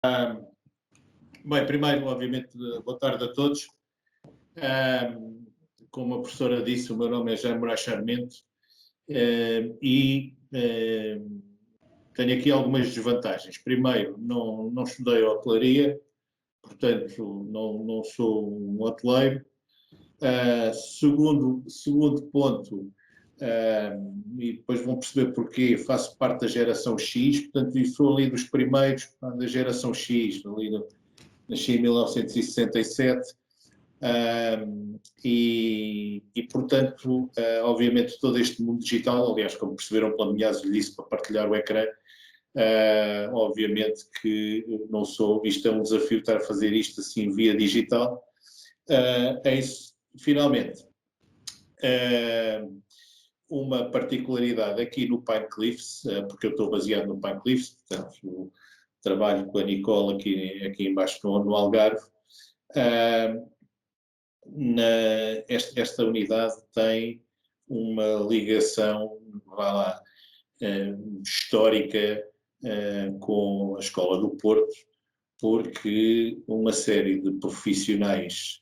Bem, primeiro, obviamente, boa tarde a todos. Como a professora disse, o meu nome é Jaime Moraes Sarmento e tenho aqui algumas desvantagens. Primeiro, não estudei hotelaria, portanto, não sou um hoteleiro. Segundo ponto, e depois vão perceber porquê, faço parte da geração X, portanto, sou ali dos primeiros da geração X, nasci em 1967, portanto, obviamente, todo este mundo digital, aliás, como perceberam pela minha azulhice para partilhar o ecrã, obviamente que não sou, isto é um desafio estar a fazer isto assim via digital. Finalmente, uma particularidade aqui no Pine Cliffs, porque eu estou baseado no Pine Cliffs, portanto, trabalho com a Nicole aqui embaixo no Algarve. Esta unidade tem uma ligação, vá lá, histórica com a Escola do Porto, porque uma série de profissionais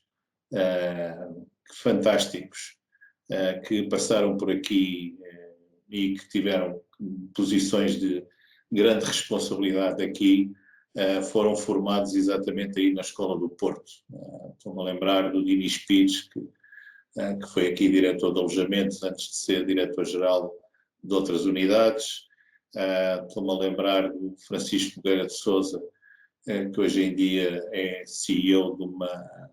fantásticos que passaram por aqui e que tiveram posições de grande responsabilidade aqui, foram formados exatamente aí na Escola do Porto. Estou-me a lembrar do Dinis Pires, que foi aqui diretor de alojamentos antes de ser diretor-geral de outras unidades. Estou-me a lembrar do Francisco Nogueira de Sousa, que hoje em dia é CEO de uma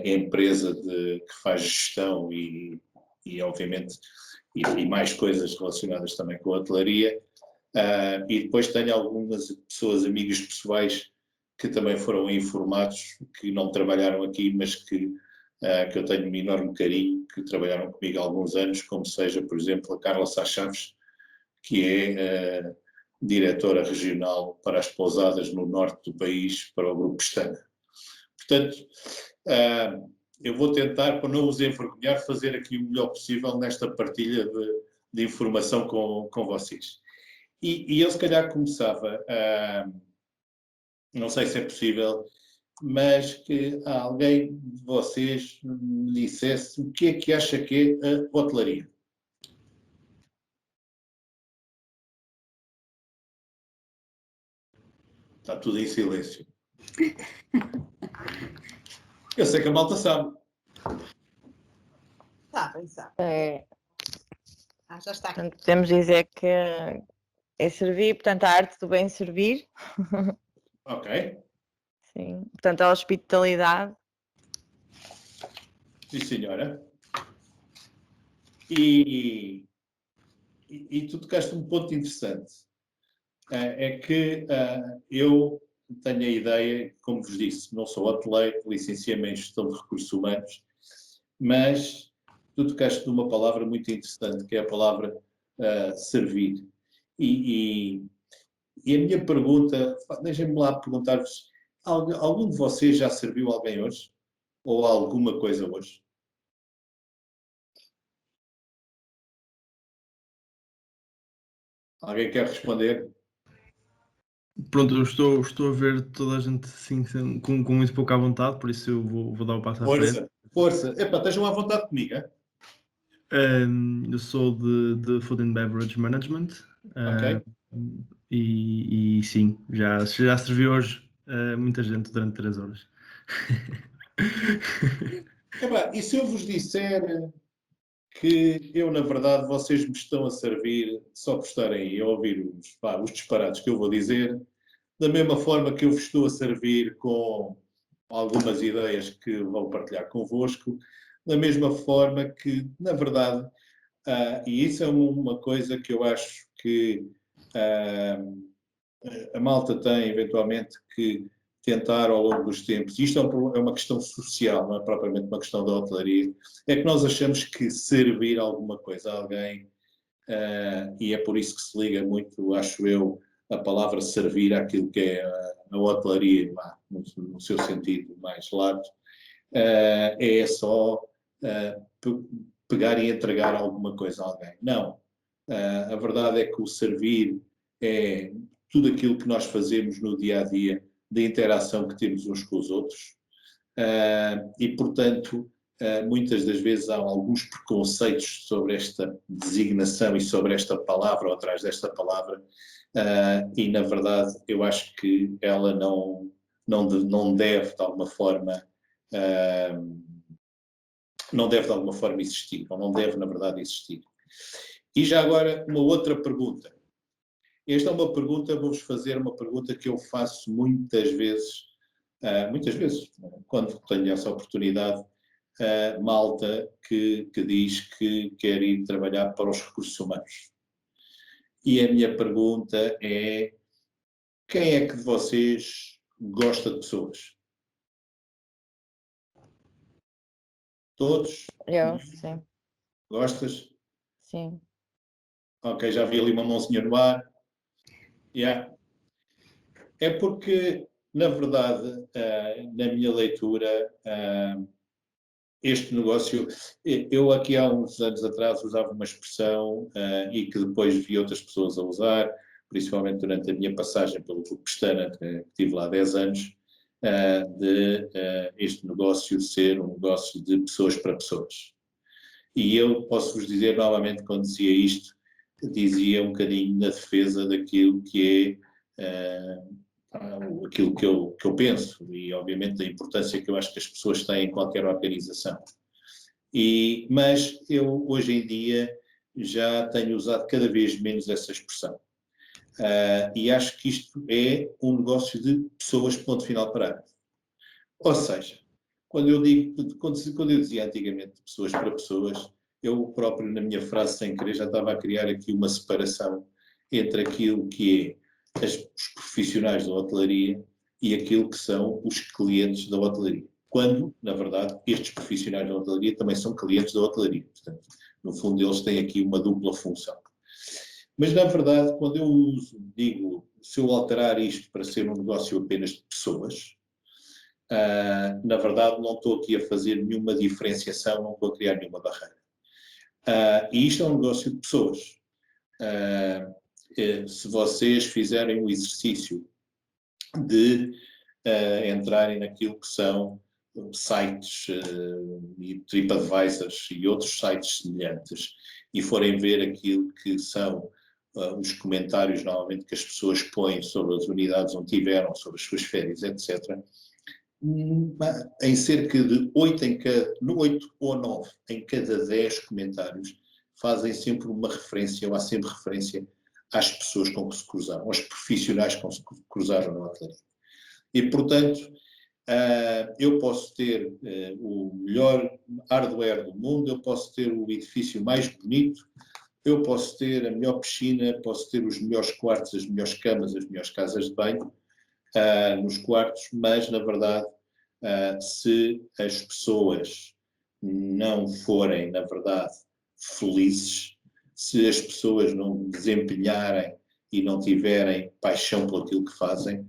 empresa que faz gestão e obviamente, e mais coisas relacionadas também com a hotelaria. E depois tenho algumas pessoas, amigas pessoais, que também foram informados, que não trabalharam aqui, mas que eu tenho um enorme carinho, que trabalharam comigo há alguns anos, como seja, por exemplo, a Carla Sá Chaves, que é diretora regional para as pousadas no norte do país, para o Grupo Pestana. Portanto, eu vou tentar, para não os envergonhar, fazer aqui o melhor possível nesta partilha de informação com vocês. E eu, se calhar, começava, não sei se é possível, mas que alguém de vocês me dissesse o que é que acha que é a hotelaria. Está tudo em silêncio. Eu sei que a malta sabe. Sabem. Já está. Portanto, podemos dizer que é servir, portanto, a arte do bem servir. Ok. Sim. Portanto, a hospitalidade. Sim, senhora. E tu tocaste um ponto interessante. É que eu tenho a ideia, como vos disse, não sou hoteleiro, licenciei-me em gestão de recursos humanos, mas tu tocaste numa palavra muito interessante, que é a palavra servir. E a minha pergunta, deixem-me lá perguntar-vos, algum de vocês já serviu alguém hoje? Ou alguma coisa hoje? Alguém quer responder? Pronto, eu estou a ver toda a gente assim, com muito pouca vontade, por isso eu vou dar o passo à frente. Força. Epá, estejam à vontade comigo, hein? Eu sou de Food and Beverage Management. Ok. E sim, já servi hoje muita gente durante 3 horas. Epá, e se eu vos disser que eu, na verdade, vocês me estão a servir só por estarem aí a ouvir os disparates que eu vou dizer, da mesma forma que eu vos estou a servir com algumas ideias que vou partilhar convosco, da mesma forma que, na verdade, e isso é uma coisa que eu acho que a malta tem, eventualmente, que tentar ao longo dos tempos, isto é uma questão social, não é propriamente uma questão da hotelaria, é que nós achamos que servir alguma coisa a alguém, e é por isso que se liga muito, acho eu, a palavra servir àquilo que é a hotelaria, no seu sentido mais lato, é só pegar e entregar alguma coisa a alguém. Não. A verdade é que o servir é tudo aquilo que nós fazemos no dia a dia da interação que temos uns com os outros e, portanto, muitas das vezes há alguns preconceitos sobre esta designação e sobre esta palavra ou atrás desta palavra e, na verdade, eu acho que ela não deve, de alguma forma, existir, ou não deve, na verdade, existir. E já agora, uma outra pergunta. Esta é uma pergunta, vou-vos fazer uma pergunta que eu faço muitas vezes, quando tenho essa oportunidade, malta que diz que quer ir trabalhar para os recursos humanos. E a minha pergunta é, quem é que de vocês gosta de pessoas? Todos? Eu, sim. Gostas? Sim. Ok, já vi ali uma mãozinha no ar. Yeah. É porque, na verdade, na minha leitura, este negócio, eu aqui há uns anos atrás usava uma expressão e que depois vi outras pessoas a usar, principalmente durante a minha passagem pelo Grupo Pestana, que tive lá 10 anos, de este negócio ser um negócio de pessoas para pessoas. E eu posso-vos dizer novamente, quando dizia isto, dizia um bocadinho na defesa daquilo que é aquilo que eu penso e, obviamente, da importância que eu acho que as pessoas têm em qualquer organização. Mas eu, hoje em dia, já tenho usado cada vez menos essa expressão. E acho que isto é um negócio de pessoas, ponto final parágrafo. Ou seja, quando eu dizia antigamente de pessoas para pessoas, eu próprio, na minha frase sem querer, já estava a criar aqui uma separação entre aquilo que é os profissionais da hotelaria e aquilo que são os clientes da hotelaria. Quando, na verdade, estes profissionais da hotelaria também são clientes da hotelaria. Portanto, no fundo, eles têm aqui uma dupla função. Mas, na verdade, quando eu digo, se eu alterar isto para ser um negócio apenas de pessoas, na verdade, não estou aqui a fazer nenhuma diferenciação, não estou a criar nenhuma barreira. E isto é um negócio de pessoas. Se vocês fizerem o exercício de entrarem naquilo que são sites e TripAdvisors e outros sites semelhantes e forem ver aquilo que são os comentários, normalmente, que as pessoas põem sobre as unidades onde tiveram, sobre as suas férias, etc., em cerca de 8 ou 9 em cada 10 comentários fazem sempre uma referência, ou há sempre referência às pessoas com que se cruzaram, aos profissionais com que se cruzaram na hotelaria. E, portanto, eu posso ter o melhor hardware do mundo, eu posso ter o edifício mais bonito, eu posso ter a melhor piscina, posso ter os melhores quartos, as melhores camas, as melhores casas de banho nos quartos, mas, na verdade, se as pessoas não forem, na verdade, felizes, se as pessoas não desempenharem e não tiverem paixão por aquilo que fazem,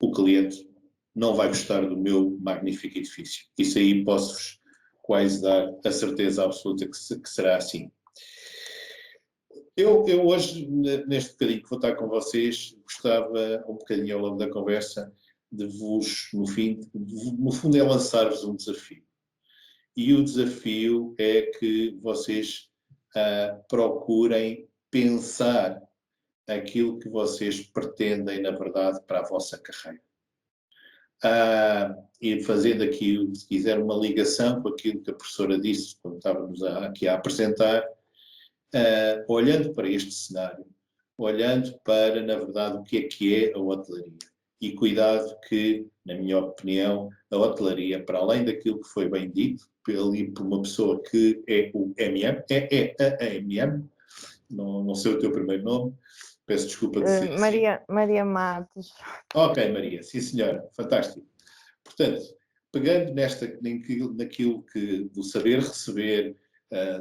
o cliente não vai gostar do meu magnífico edifício. Isso aí posso-vos quase dar a certeza absoluta que será assim. Eu hoje, neste bocadinho que vou estar com vocês, gostava, um bocadinho ao longo da conversa, de vos, no fundo é lançar-vos um desafio. E o desafio é que vocês procurem pensar aquilo que vocês pretendem, na verdade, para a vossa carreira. E fazendo aqui, se quiser, uma ligação com aquilo que a professora disse, quando estávamos aqui a apresentar, olhando para este cenário, olhando para, na verdade, o que é a hotelaria. E cuidado que, na minha opinião, a hotelaria, para além daquilo que foi bem dito, por uma pessoa que é o MM, a MM, não sei o teu primeiro nome, peço desculpa de ser Maria Matos. Ok, Maria, sim senhora, fantástico. Portanto, pegando naquilo do saber receber,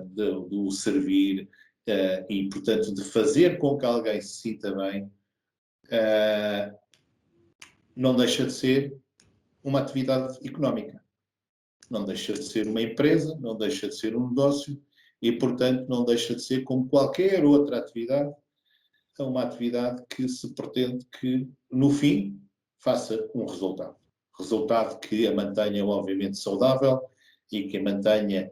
do servir e, portanto, de fazer com que alguém se sinta bem, não deixa de ser uma atividade económica. Não deixa de ser uma empresa, não deixa de ser um negócio e, portanto, não deixa de ser como qualquer outra atividade a uma atividade que se pretende que, no fim, faça um resultado. Resultado que a mantenha, obviamente, saudável e que a mantenha,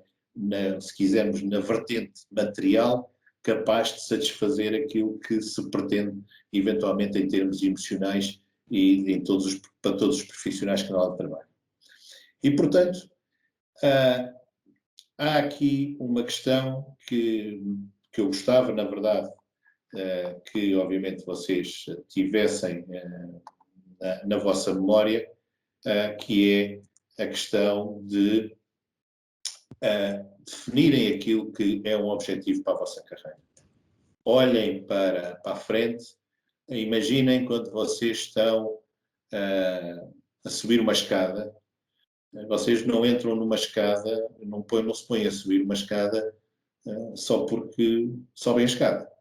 se quisermos, na vertente material, capaz de satisfazer aquilo que se pretende, eventualmente, em termos emocionais e para todos os profissionais que lá trabalham. E, portanto, há aqui uma questão que eu gostava, na verdade, que obviamente vocês tivessem na vossa memória, que é a questão de definirem aquilo que é um objetivo para a vossa carreira. Olhem para a frente, imaginem quando vocês estão a subir uma escada. Vocês não entram numa escada, não se põem a subir uma escada só porque sobem a escada.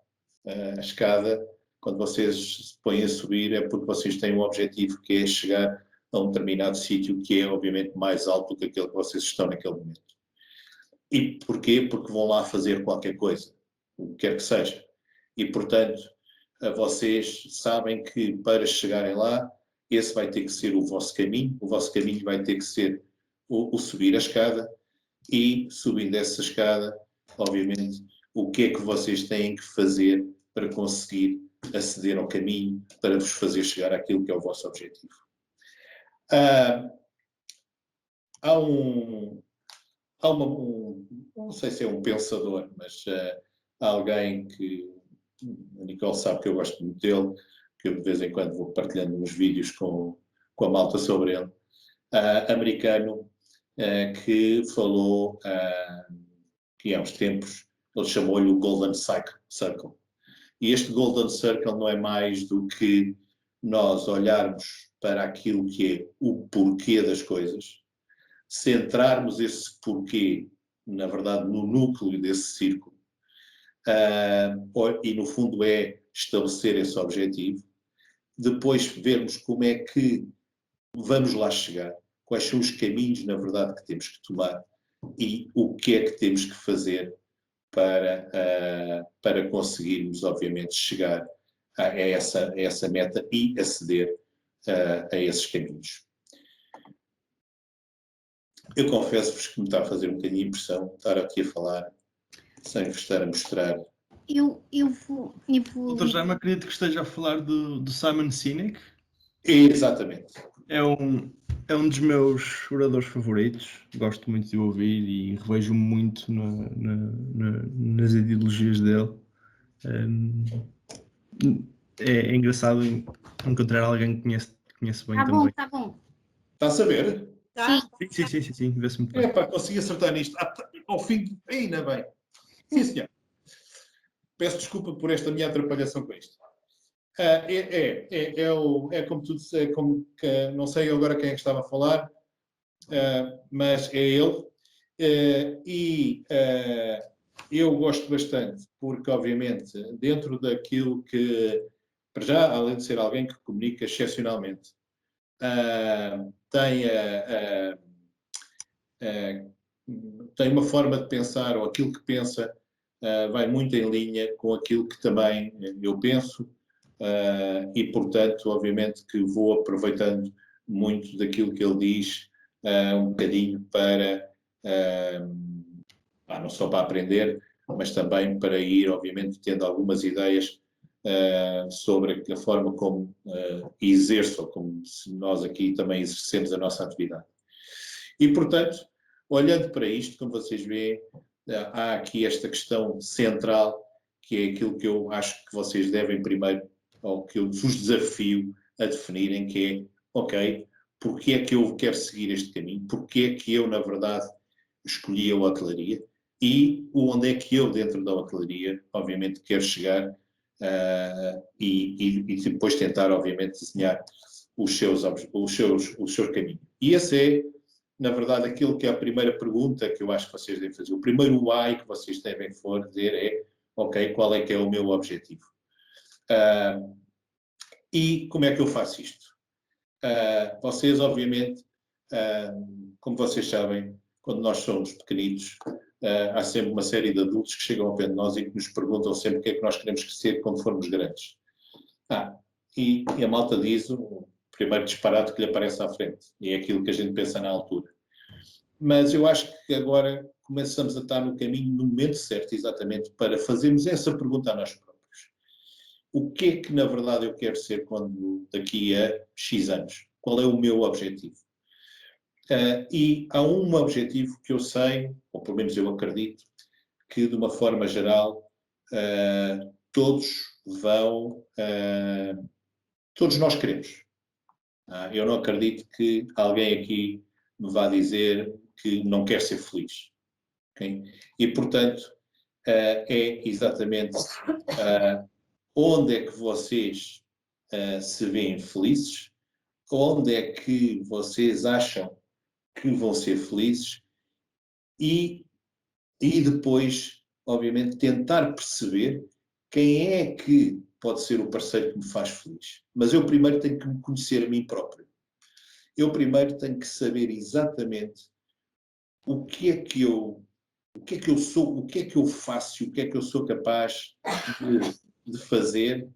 A escada, quando vocês se põem a subir, é porque vocês têm um objetivo que é chegar a um determinado sítio que é, obviamente, mais alto do que aquele que vocês estão naquele momento. E porquê? Porque vão lá fazer qualquer coisa, o que quer que seja. E, portanto, vocês sabem que para chegarem lá, esse vai ter que ser o vosso caminho vai ter que ser o subir a escada, e subindo essa escada, obviamente, o que é que vocês têm que fazer para conseguir aceder ao caminho, para vos fazer chegar àquilo que é o vosso objetivo. Não sei se é um pensador, mas há alguém que a Nicole sabe que eu gosto muito dele, que eu de vez em quando vou partilhando uns vídeos com a malta sobre ele, americano, que falou que há uns tempos ele chamou-lhe o Golden Circle. E este Golden Circle não é mais do que nós olharmos para aquilo que é o porquê das coisas, centrarmos esse porquê, na verdade, no núcleo desse círculo, e no fundo é estabelecer esse objetivo, depois vermos como é que vamos lá chegar, quais são os caminhos, na verdade, que temos que tomar e o que é que temos que fazer para conseguirmos, obviamente, chegar a essa meta e aceder a esses caminhos. Eu confesso-vos que me está a fazer um bocadinho de impressão estar aqui a falar sem vos estar a mostrar. Eu vou... Doutor Jaime, acredito que esteja a falar do Simon Sinek. Exatamente. É um dos meus oradores favoritos. Gosto muito de ouvir e revejo-me muito nas ideologias dele. É engraçado encontrar alguém que conhece bem também. Tá bom. Está a saber? Tá? Sim, vê-se muito bem. Consegui acertar nisto. Ao fim, ainda bem. Sim, senhor. Peço desculpa por esta minha atrapalhação com isto. Como tudo, não sei agora quem é que estava a falar, mas é ele. Eu gosto bastante, porque, obviamente, dentro daquilo que, para já, além de ser alguém que comunica excepcionalmente, tem uma forma de pensar, ou aquilo que pensa, vai muito em linha com aquilo que também eu penso, e, portanto, obviamente que vou aproveitando muito daquilo que ele diz, um bocadinho para, não só para aprender, mas também para ir, obviamente, tendo algumas ideias sobre a forma como exerço, ou como nós aqui também exercemos a nossa atividade. E, portanto, olhando para isto, como vocês veem, há aqui esta questão central, que é aquilo que eu acho que vocês devem primeiro, ou que eu vos desafio a definirem, que é, ok, porque é que eu quero seguir este caminho? Porque é que eu, na verdade, escolhi a hotelaria? E onde é que eu, dentro da hotelaria, obviamente, quero chegar e depois tentar, obviamente, desenhar o seu caminho. E esse é, na verdade, aquilo que é a primeira pergunta que eu acho que vocês devem fazer. O primeiro why que vocês devem fazer é, ok, qual é que é o meu objetivo? E como é que eu faço isto? Vocês, obviamente, como vocês sabem, quando nós somos pequeninos, há sempre uma série de adultos que chegam ao pé de nós e que nos perguntam sempre o que é que nós queremos ser quando formos grandes. E a malta diz o primeiro disparate que lhe aparece à frente, e é aquilo que a gente pensa na altura. Mas eu acho que agora começamos a estar no caminho, no momento certo, exatamente, para fazermos essa pergunta a nós próprios. O que é que, na verdade, eu quero ser quando daqui a X anos? Qual é o meu objetivo? E há um objetivo que eu sei, ou pelo menos eu acredito, que de uma forma geral todos nós queremos. Eu não acredito que alguém aqui me vá dizer que não quer ser feliz. Okay? E, portanto, é exatamente onde é que vocês se veem felizes, onde é que vocês acham que vão ser felizes e depois, obviamente, tentar perceber quem é que pode ser o parceiro que me faz feliz. Mas eu primeiro tenho que me conhecer a mim próprio. Eu primeiro tenho que saber exatamente o que é que eu sou, o que é que eu faço, o que é que eu sou capaz de fazer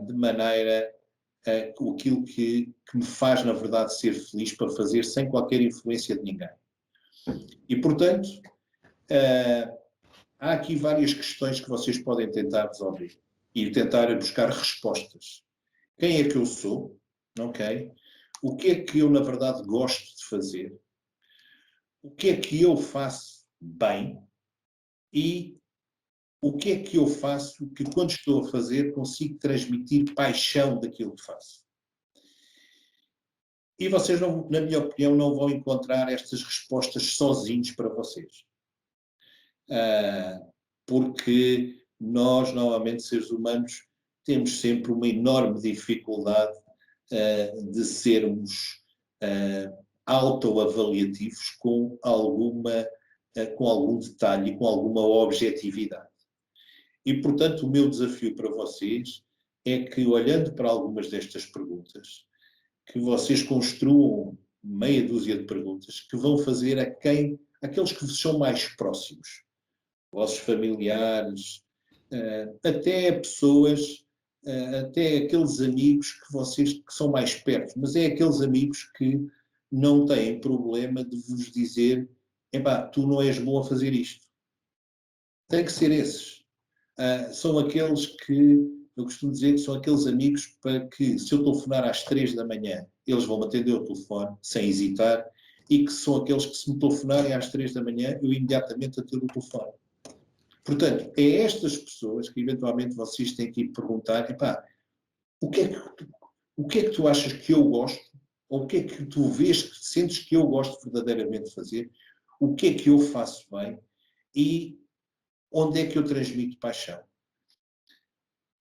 de maneira aquilo que me faz, na verdade, ser feliz, para fazer sem qualquer influência de ninguém. E, portanto, há aqui várias questões que vocês podem tentar resolver e tentar buscar respostas. Quem é que eu sou? Ok? O que é que eu, na verdade, gosto de fazer? O que é que eu faço bem? E o que é que eu faço que, quando estou a fazer, consigo transmitir paixão daquilo que faço? E vocês, não, na minha opinião, não vão encontrar estas respostas sozinhos para vocês. Porque nós, normalmente, seres humanos, temos sempre uma enorme dificuldade de sermos autoavaliativos com algum detalhe, com alguma objetividade. E, portanto, o meu desafio para vocês é que, olhando para algumas destas perguntas, que vocês construam meia dúzia de perguntas que vão fazer aqueles que vos são mais próximos, vossos familiares, até pessoas, até aqueles amigos que são mais perto, mas é aqueles amigos que não têm problema de vos dizer: epá, tu não és bom a fazer isto. Tem que ser esses. São aqueles que, eu costumo dizer que são aqueles amigos para que, se eu telefonar às 3 da manhã, eles vão atender o telefone sem hesitar, e que são aqueles que, se me telefonarem às 3 da manhã, eu imediatamente atendo o telefone. Portanto, é estas pessoas que eventualmente vocês têm que ir perguntar: epá, o que é que tu achas que eu gosto? Ou o que é que tu vês, que sentes que eu gosto verdadeiramente de fazer? O que é que eu faço bem? E onde é que eu transmito paixão?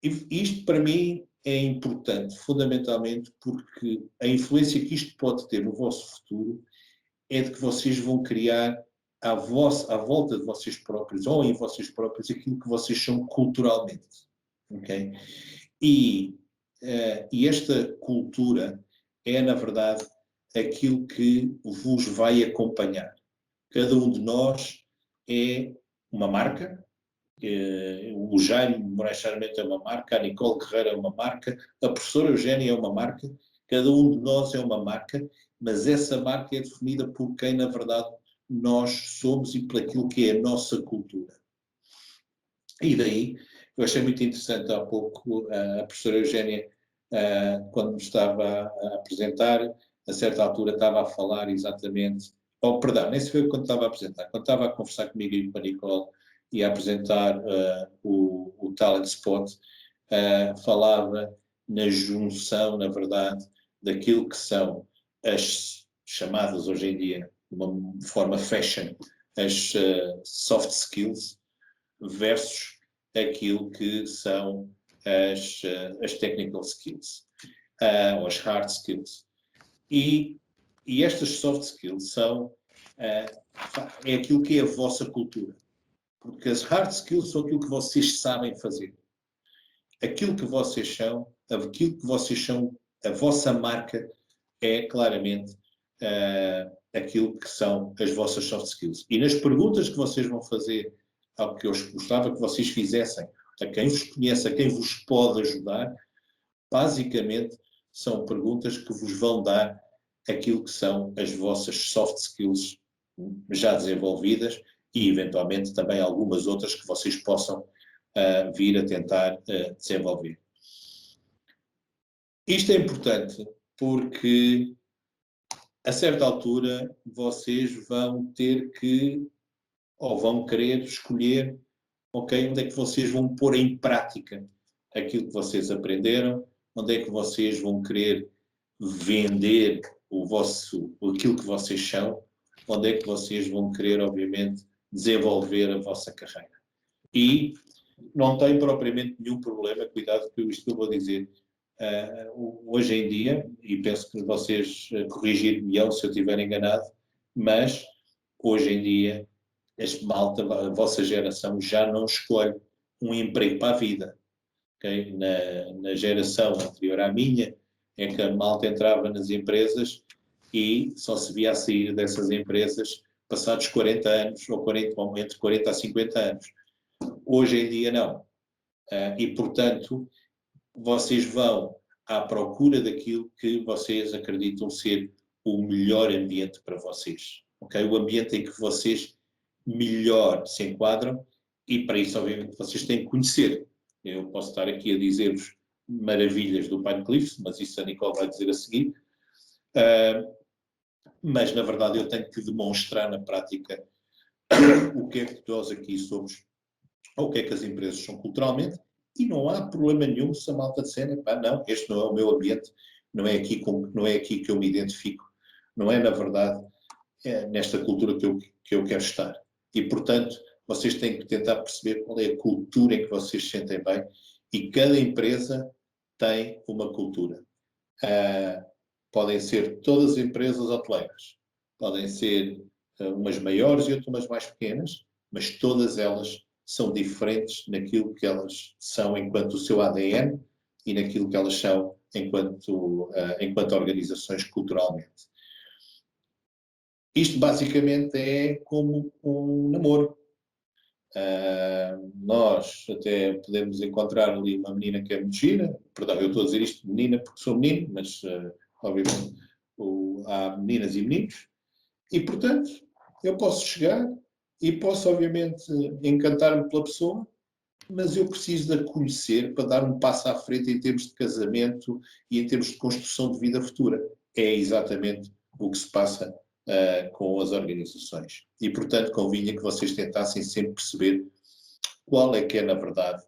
E isto, para mim, é importante, fundamentalmente, porque a influência que isto pode ter no vosso futuro é de que vocês vão criar à volta de vocês próprios, ou em vocês próprios, aquilo que vocês são culturalmente. Okay? E esta cultura é, na verdade, aquilo que vos vai acompanhar. Cada um de nós é uma marca. O Jaime Moraes Sarmento é uma marca, a Nicole Guerreiro é uma marca, a professora Eugénia é uma marca, cada um de nós é uma marca, mas essa marca é definida por quem, na verdade, nós somos e por aquilo que é a nossa cultura. E daí, eu achei muito interessante há pouco a professora Eugénia, quando me estava a apresentar, a certa altura estava a falar exatamente, perdão, nem se foi quando estava a apresentar, quando estava a conversar comigo e com a Nicole e a apresentar o Talent Spot, falava na junção, na verdade, daquilo que são as chamadas hoje em dia, de uma forma fashion, as soft skills versus aquilo que são as technical skills, ou as hard skills. E estas soft skills é aquilo que é a vossa cultura. Porque as hard skills são aquilo que vocês sabem fazer. Aquilo que vocês são, a vossa marca é claramente aquilo que são as vossas soft skills. E nas perguntas que vocês vão fazer, ao que eu gostava que vocês fizessem, a quem vos conhece, a quem vos pode ajudar, basicamente são perguntas que vos vão dar aquilo que são as vossas soft skills já desenvolvidas e, eventualmente, também algumas outras que vocês possam vir a tentar desenvolver. Isto é importante porque, a certa altura, vocês vão ter que, ou vão querer escolher, ok, onde é que vocês vão pôr em prática aquilo que vocês aprenderam, onde é que vocês vão querer vender aquilo que vocês são, onde é que vocês vão querer, obviamente, desenvolver a vossa carreira. E não tem propriamente nenhum problema, cuidado com isto que eu vou dizer. Hoje em dia, e penso que vocês corrigir-me-ão se eu estiver enganado, mas hoje em dia, a vossa geração já não escolhe um emprego para a vida. Okay? Na geração anterior à minha, é que a malta entrava nas empresas e só se via a sair dessas empresas passados 40 anos, ou entre 40 a 50 anos. Hoje em dia não. E, portanto, vocês vão à procura daquilo que vocês acreditam ser o melhor ambiente para vocês. Okay? O ambiente em que vocês melhor se enquadram, e para isso, obviamente, vocês têm que conhecer. Eu posso estar aqui a dizer-vos maravilhas do Pinecliff, mas isso a Nicole vai dizer a seguir. Mas, na verdade, eu tenho que demonstrar na prática o que é que nós aqui somos, ou o que é que as empresas são culturalmente, e não há problema nenhum se a malta disser, pá, não, este não é o meu ambiente, não é aqui que eu me identifico, não é, na verdade, nesta cultura que eu quero estar. E, portanto, vocês têm que tentar perceber qual é a cultura em que vocês se sentem bem, e cada empresa tem uma cultura. Podem ser todas as empresas hoteleiras, podem ser umas maiores e outras mais pequenas, mas todas elas são diferentes naquilo que elas são enquanto o seu ADN e naquilo que elas são enquanto organizações culturalmente. Isto basicamente é como um namoro. Nós até podemos encontrar ali uma menina que é muito gira, perdão, eu estou a dizer isto de menina porque sou menino, mas obviamente há meninas e meninos, e portanto eu posso chegar e posso obviamente encantar-me pela pessoa, mas eu preciso de a conhecer para dar um passo à frente em termos de casamento e em termos de construção de vida futura. É exatamente o que se passa com as organizações. E, portanto, convinha que vocês tentassem sempre perceber qual é que é, na verdade,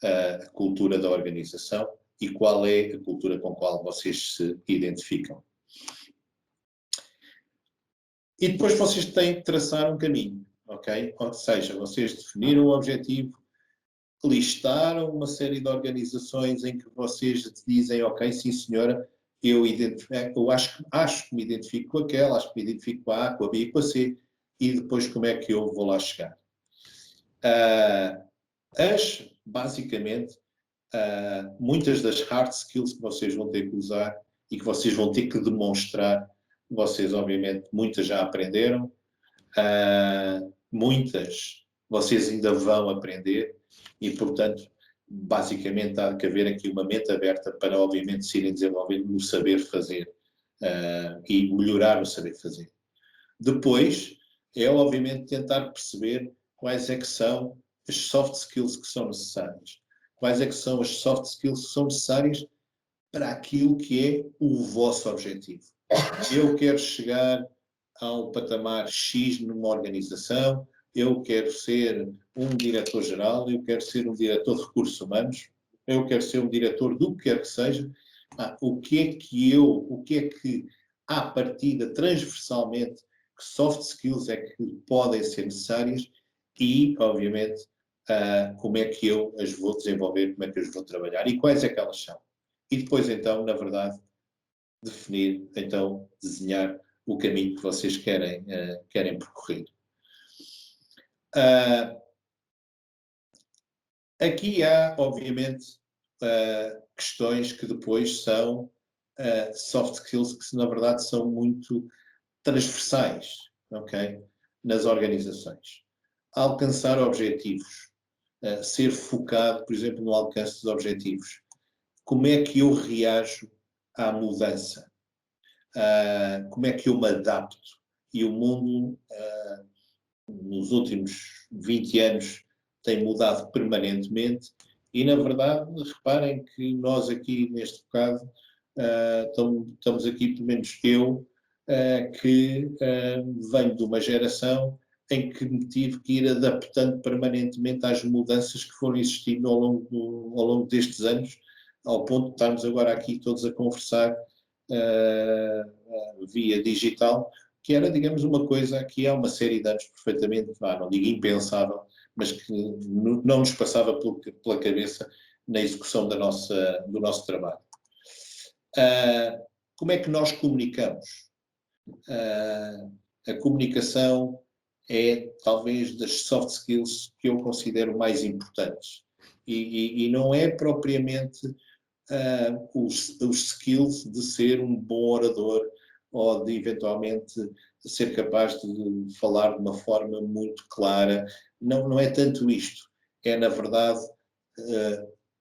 a cultura da organização e qual é a cultura com a qual vocês se identificam. E depois vocês têm que traçar um caminho, ok? Ou seja, vocês definiram o objetivo, listaram uma série de organizações em que vocês dizem, ok, sim senhora, eu acho que me identifico com aquela, acho que me identifico com a A, com a B e com a C, e depois como é que eu vou lá chegar. Basicamente, muitas das hard skills que vocês vão ter que usar e que vocês vão ter que demonstrar, vocês obviamente muitas já aprenderam, muitas vocês ainda vão aprender e, portanto, basicamente há que haver aqui uma mente aberta para, obviamente, se irem desenvolver no saber fazer e melhorar o saber fazer. Depois, é obviamente tentar perceber quais é que são as soft skills que são necessárias. Quais é que são as soft skills que são necessárias para aquilo que é o vosso objetivo. Eu quero chegar ao patamar X numa organização, eu quero ser um diretor-geral, eu quero ser um diretor de recursos humanos, eu quero ser um diretor do que quer que seja. O que é que à partida, transversalmente, que soft skills é que podem ser necessárias e, obviamente, como é que eu as vou desenvolver, como é que eu as vou trabalhar e quais é que elas são. E depois, então, na verdade, definir, então, desenhar o caminho que vocês querem percorrer. Aqui há, obviamente, questões que depois são soft skills que, na verdade, são muito transversais, ok? Nas organizações. Alcançar objetivos, ser focado, por exemplo, no alcance dos objetivos. Como é que eu reajo à mudança? Como é que eu me adapto? E o mundo, nos últimos 20 anos, tem mudado permanentemente e, na verdade, reparem que nós aqui, neste bocado, estamos aqui, pelo menos eu, que venho de uma geração em que me tive que ir adaptando permanentemente às mudanças que foram existindo ao longo destes anos, ao ponto de estarmos agora aqui todos a conversar via digital, que era, digamos, uma coisa que há uma série de anos perfeitamente, não digo impensável, mas que não nos passava pela cabeça na execução do nosso trabalho. Como é que nós comunicamos? A comunicação é talvez das soft skills que eu considero mais importantes. E não é propriamente os skills de ser um bom orador ou de eventualmente ser capaz de falar de uma forma muito clara. Não é tanto isto. É, na verdade,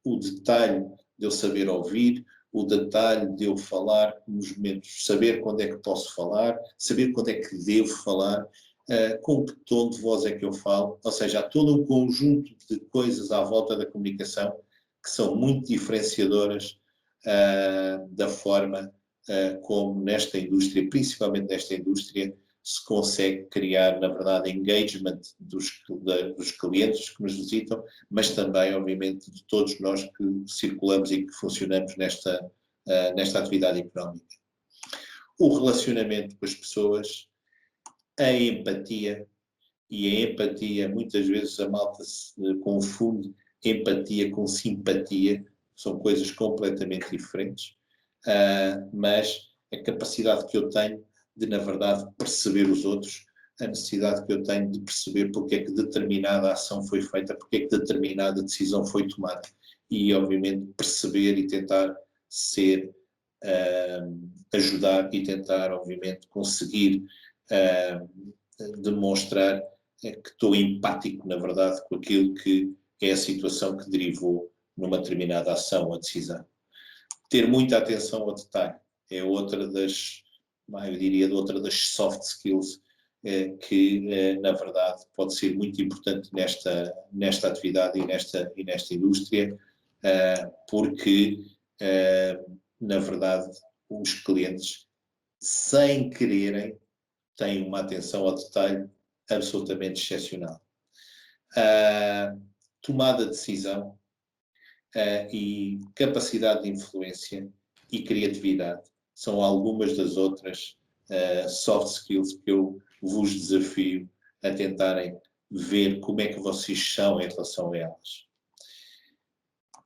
o detalhe de eu saber ouvir, o detalhe de eu falar nos momentos, saber quando é que posso falar, saber quando é que devo falar, com que tom de voz é que eu falo, ou seja, há todo um conjunto de coisas à volta da comunicação que são muito diferenciadoras da forma como nesta indústria, principalmente nesta indústria, se consegue criar, na verdade, engagement dos clientes que nos visitam, mas também, obviamente, de todos nós que circulamos e que funcionamos nesta atividade económica. O relacionamento com as pessoas, a empatia, e a empatia, muitas vezes a malta se confunde empatia com simpatia, são coisas completamente diferentes, mas a capacidade que eu tenho de, na verdade, perceber os outros, a necessidade que eu tenho de perceber porque é que determinada ação foi feita, porque é que determinada decisão foi tomada, e, obviamente, perceber e tentar ajudar e tentar, obviamente, conseguir demonstrar que estou empático, na verdade, com aquilo que é a situação que derivou numa determinada ação ou decisão. Ter muita atenção ao detalhe é outra das, eu diria, outra das soft skills que, na verdade, pode ser muito importante nesta atividade e nesta indústria, porque, na verdade, os clientes, sem quererem, têm uma atenção ao detalhe absolutamente excepcional. Tomada de decisão e capacidade de influência e criatividade são algumas das outras soft skills que eu vos desafio a tentarem ver como é que vocês são em relação a elas.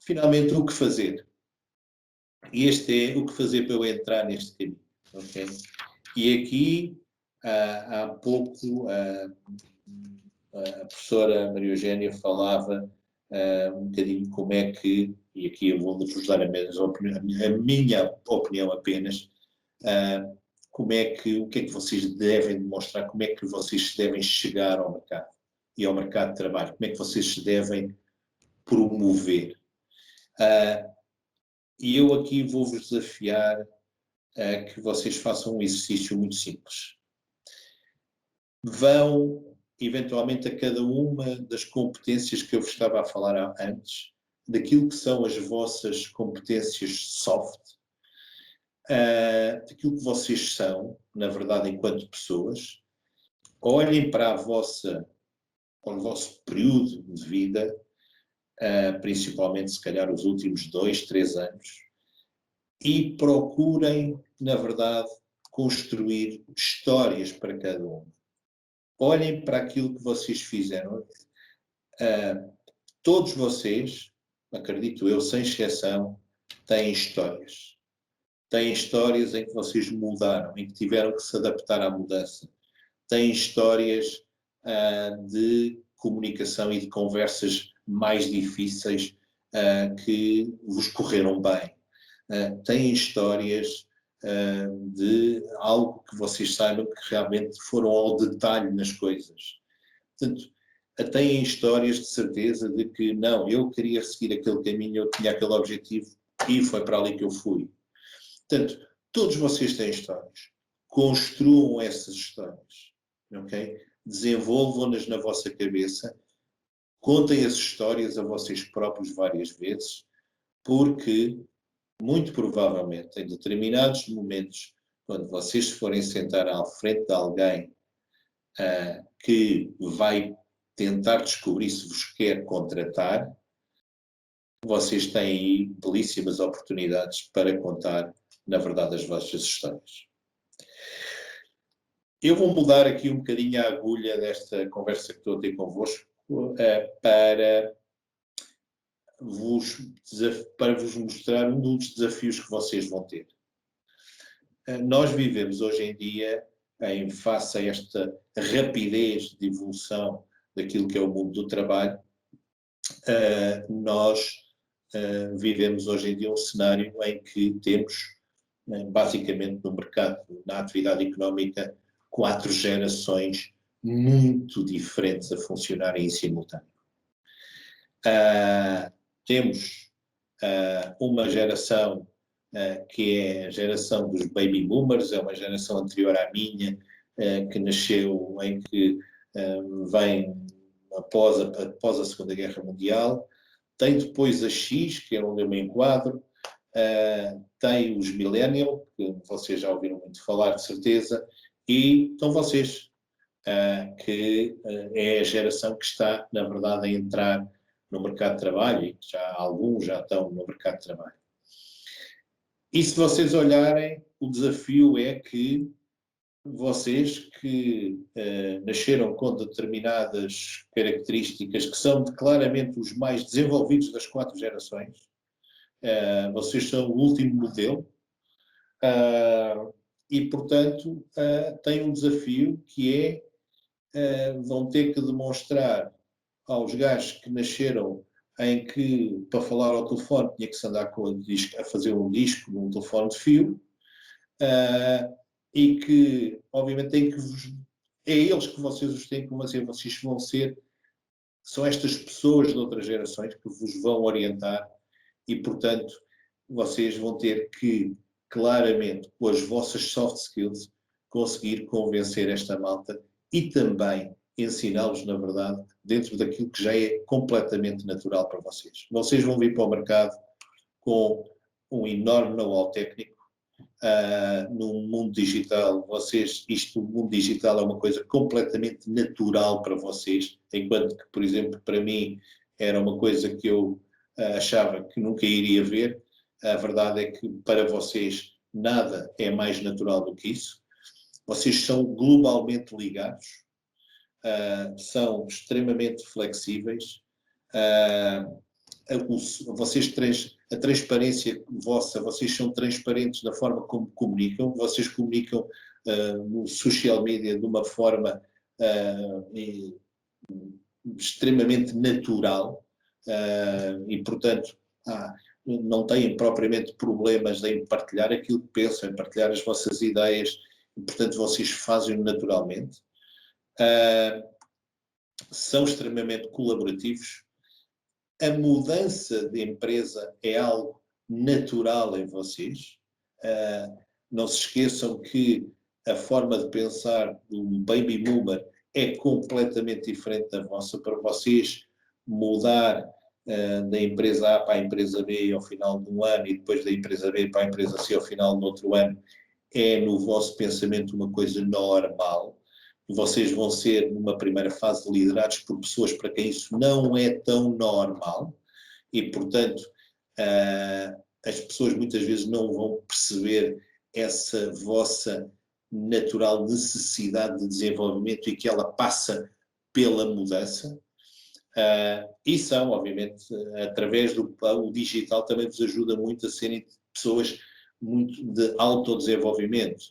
Finalmente, o que fazer? E este é o que fazer para eu entrar neste caminho. Okay? E aqui, há pouco, a professora Maria Eugénia falava um bocadinho como é que, e aqui eu vou-vos dar a minha opinião apenas, o que é que vocês devem demonstrar, como é que vocês devem chegar ao mercado e ao mercado de trabalho, como é que vocês se devem promover. E eu aqui vou-vos desafiar a que vocês façam um exercício muito simples. Vão, eventualmente, a cada uma das competências que eu vos estava a falar antes, daquilo que são as vossas competências soft, daquilo que vocês são, na verdade, enquanto pessoas, olhem para o vosso período de vida, principalmente, se calhar, os últimos 2, 3 anos, e procurem, na verdade, construir histórias para cada uma. Olhem para aquilo que vocês fizeram. Todos vocês, acredito eu, sem exceção, têm histórias. Têm histórias em que vocês mudaram, em que tiveram que se adaptar à mudança. Têm histórias de comunicação e de conversas mais difíceis que vos correram bem. Têm histórias de algo que vocês saibam que realmente foram ao detalhe nas coisas. Portanto, têm histórias de certeza de que não, eu queria seguir aquele caminho, eu tinha aquele objetivo e foi para ali que eu fui. Portanto, todos vocês têm histórias. Construam essas histórias. Ok? Desenvolvam-nas na vossa cabeça. Contem as histórias a vocês próprios várias vezes, porque, muito provavelmente, em determinados momentos, quando vocês se forem sentar à frente de alguém que vai tentar descobrir se vos quer contratar, vocês têm aí belíssimas oportunidades para contar, na verdade, as vossas histórias. Eu vou mudar aqui um bocadinho a agulha desta conversa que estou a ter convosco para vos mostrar um dos desafios que vocês vão ter. Nós vivemos hoje em dia, em face a esta rapidez de evolução daquilo que é o mundo do trabalho, nós vivemos hoje em dia um cenário em que temos, basicamente no mercado, na atividade económica, 4 gerações muito diferentes a funcionarem em simultâneo. Temos uma geração que é a geração dos baby boomers, é uma geração anterior à minha, que nasceu em que vem após a Segunda Guerra Mundial. Tem depois a X, que é onde eu me enquadro, tem os millennials, que vocês já ouviram muito falar, de certeza, e estão vocês, que é a geração que está, na verdade, a entrar no mercado de trabalho, e já alguns já estão no mercado de trabalho. E se vocês olharem, o desafio é que vocês que nasceram com determinadas características que são claramente os mais desenvolvidos das 4 gerações, vocês são o último modelo, e, portanto, têm um desafio que vão ter que demonstrar aos gajos que nasceram em que, para falar ao telefone, tinha que se andar a fazer um disco num telefone de fio, e que, obviamente, é eles que vocês os têm que convencer, vocês vão ser, são estas pessoas de outras gerações que vos vão orientar e, portanto, vocês vão ter que, claramente, com as vossas soft skills, conseguir convencer esta malta e também ensiná-los, na verdade, dentro daquilo que já é completamente natural para vocês. Vocês vão vir para o mercado com um enorme know-how técnico, no mundo digital, o mundo digital é uma coisa completamente natural para vocês, enquanto que, por exemplo, para mim era uma coisa que eu achava que nunca iria ver. A verdade é que para vocês nada é mais natural do que isso. Vocês são globalmente ligados, são extremamente flexíveis, a transparência vossa, vocês são transparentes na forma como comunicam, vocês comunicam no social media de uma forma extremamente natural, e, portanto, não têm propriamente problemas em partilhar aquilo que pensam, em partilhar as vossas ideias, e, portanto, vocês fazem-no naturalmente. São extremamente colaborativos. A mudança de empresa é algo natural em vocês. Não se esqueçam que a forma de pensar do baby boomer é completamente diferente da vossa. Para vocês mudar da empresa A para a empresa B ao final de um ano e depois da empresa B para a empresa C ao final do outro ano é, no vosso pensamento, uma coisa normal. Vocês vão ser, numa primeira fase, liderados por pessoas para quem isso não é tão normal e, portanto, as pessoas muitas vezes não vão perceber essa vossa natural necessidade de desenvolvimento e que ela passa pela mudança. E são, obviamente, através do o digital também vos ajuda muito a serem pessoas muito de autodesenvolvimento.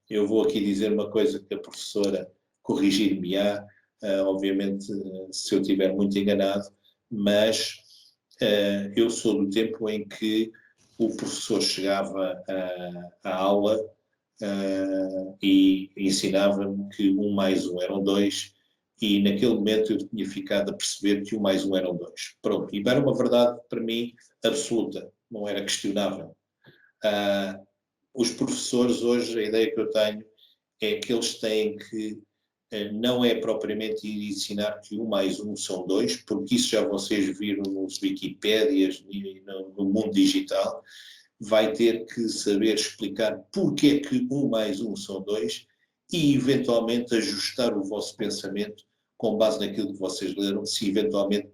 Eu vou aqui dizer uma coisa que a professora corrigir-me-á, obviamente, se eu estiver muito enganado, mas eu sou do tempo em que o professor chegava à aula e ensinava-me que 1 mais 1 eram 2, e naquele momento eu tinha ficado a perceber que 1 mais 1 eram 2. Pronto, e era uma verdade para mim absoluta, não era questionável. Os professores hoje, a ideia que eu tenho é que eles têm que, não é propriamente ir ensinar que 1 mais 1 são 2, porque isso já vocês viram nos Wikipédias e no mundo digital. Vai ter que saber explicar porque é que 1 mais 1 são 2 e eventualmente ajustar o vosso pensamento com base naquilo que vocês leram, se eventualmente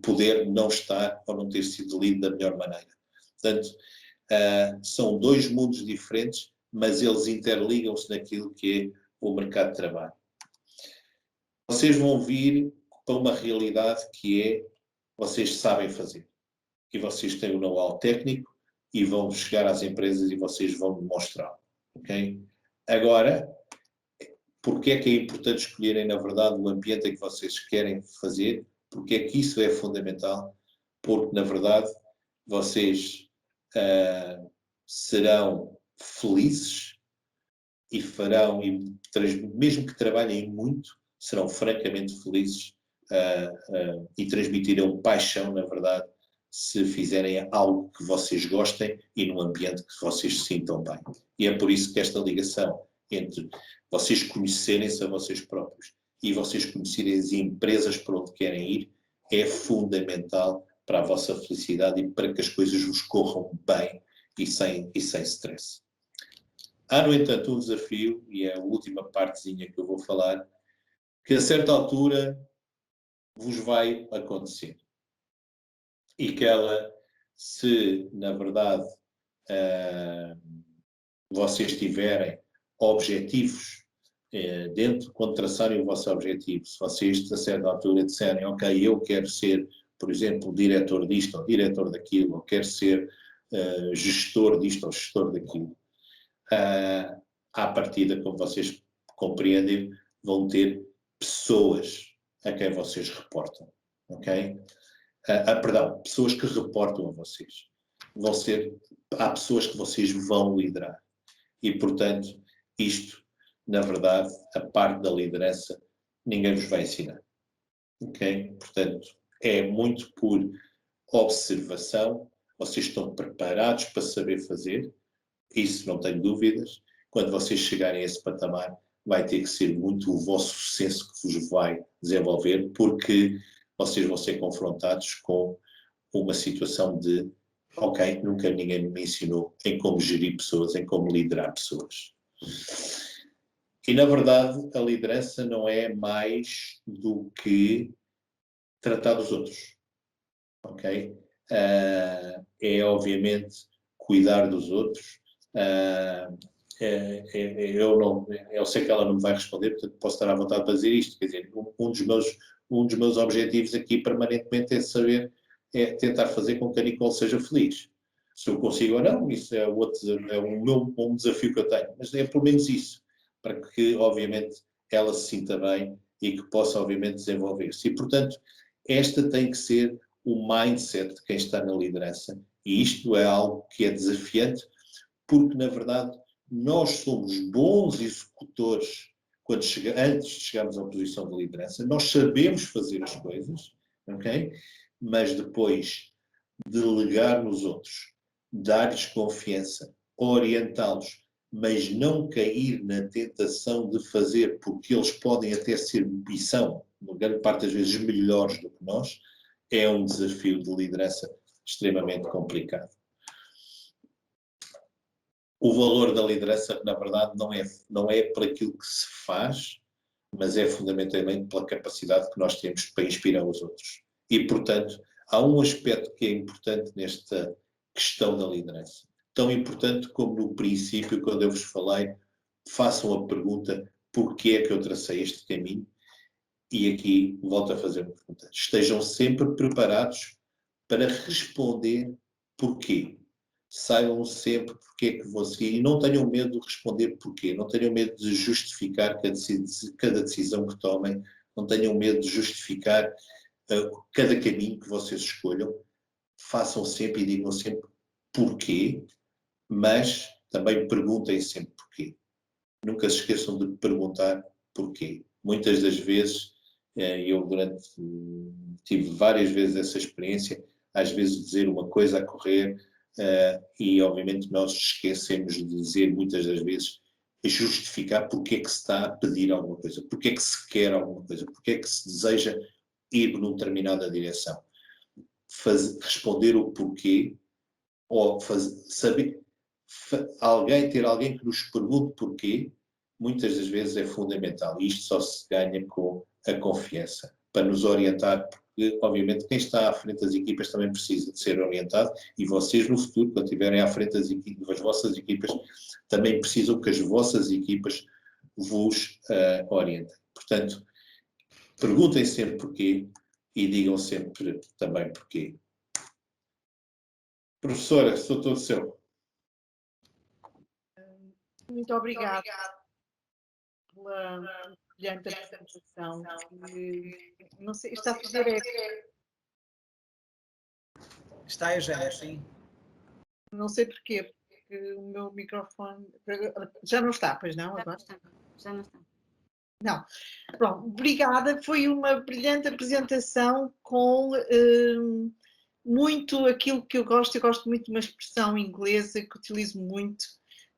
poder não estar ou não ter sido lido da melhor maneira. Portanto, são 2 mundos diferentes, mas eles interligam-se naquilo que é o mercado de trabalho. Vocês vão vir para uma realidade que é, vocês sabem fazer, e vocês têm o know-how técnico, e vão chegar às empresas e vocês vão demonstrá-lo, ok? Agora, porque é que é importante escolherem, na verdade, o ambiente em que vocês querem fazer? Porque é que isso é fundamental? Porque, na verdade, vocês serão felizes e farão, e mesmo que trabalhem muito, serão francamente felizes e transmitirão paixão, na verdade, se fizerem algo que vocês gostem e num ambiente que vocês se sintam bem. E é por isso que esta ligação entre vocês conhecerem-se a vocês próprios e vocês conhecerem as empresas para onde querem ir é fundamental para a vossa felicidade e para que as coisas vos corram bem e sem stress. Há, no entanto, um desafio, e é a última partezinha que eu vou falar, que a certa altura vos vai acontecer. E que ela, se na verdade vocês tiverem objetivos quando traçarem o vosso objetivo, se vocês a certa altura disserem, ok, eu quero ser, por exemplo, diretor disto ou diretor daquilo, ou quero ser gestor disto ou gestor daquilo, à partida, como vocês compreendem, vão ter pessoas a quem vocês reportam, ok? Perdão, pessoas que reportam a vocês. Há pessoas que vocês vão liderar. E, portanto, isto, na verdade, a parte da liderança, ninguém vos vai ensinar. Ok? Portanto, é muito por observação, vocês estão preparados para saber fazer, isso não tenho dúvidas. Quando vocês chegarem a esse patamar, vai ter que ser muito o vosso sucesso que vos vai desenvolver, porque vocês vão ser confrontados com uma situação de ok, nunca ninguém me ensinou em como gerir pessoas, em como liderar pessoas. E, na verdade, a liderança não é mais do que tratar dos outros, ok? É, obviamente, cuidar dos outros. Eu sei que ela não me vai responder, portanto posso estar à vontade para dizer isto. Quer dizer, um dos meus objetivos aqui permanentemente é tentar fazer com que a Nicole seja feliz. Se eu consigo ou não, isso é um desafio que eu tenho, mas é pelo menos isso, para que, obviamente, ela se sinta bem e que possa, obviamente, desenvolver-se. E, portanto, esta tem que ser o mindset de quem está na liderança. E isto é algo que é desafiante, porque, na verdade, nós somos bons executores antes de chegarmos à posição de liderança. Nós sabemos fazer as coisas, ok? Mas depois delegar nos outros, dar-lhes confiança, orientá-los, mas não cair na tentação de fazer, porque eles podem até ser e são, uma grande parte das vezes, melhores do que nós, é um desafio de liderança extremamente complicado. O valor da liderança, na verdade, não é por aquilo que se faz, mas é fundamentalmente pela capacidade que nós temos para inspirar os outros. E, portanto, há um aspecto que é importante nesta questão da liderança. Tão importante como no princípio, quando eu vos falei, façam a pergunta: porquê é que eu tracei este caminho? E aqui volto a fazer uma pergunta. Estejam sempre preparados para responder porquê. Saibam sempre porque é que vão seguir e não tenham medo de responder porquê. Não tenham medo de justificar cada decisão que tomem. Não tenham medo de justificar cada caminho que vocês escolham. Façam sempre e digam sempre porquê, mas também perguntem sempre porquê. Nunca se esqueçam de perguntar porquê. Muitas das vezes, eu tive várias vezes essa experiência, às vezes dizer uma coisa a correr, e obviamente nós esquecemos de dizer muitas das vezes, justificar porque é que se está a pedir alguma coisa, porque é que se quer alguma coisa, porque é que se deseja ir numa determinada direção. Responder o porquê, ou saber, ter alguém que nos pergunte porquê, muitas das vezes é fundamental. E isto só se ganha com a confiança, para nos orientar, porque obviamente quem está à frente das equipas também precisa de ser orientado, e vocês no futuro, quando estiverem à frente das vossas equipas, também precisam que as vossas equipas vos orientem. Portanto, perguntem sempre porquê e digam sempre também porquê. Professora, sou todo seu. Muito obrigada pela brilhante apresentação. Não sei, está a fazer Está, Eugénia, sim. Não sei porquê, porque o meu microfone já não está, pois não? Agora? Já não está. Não. Pronto, obrigada. Foi uma brilhante apresentação com muito aquilo que eu gosto. Eu gosto muito de uma expressão inglesa que utilizo muito,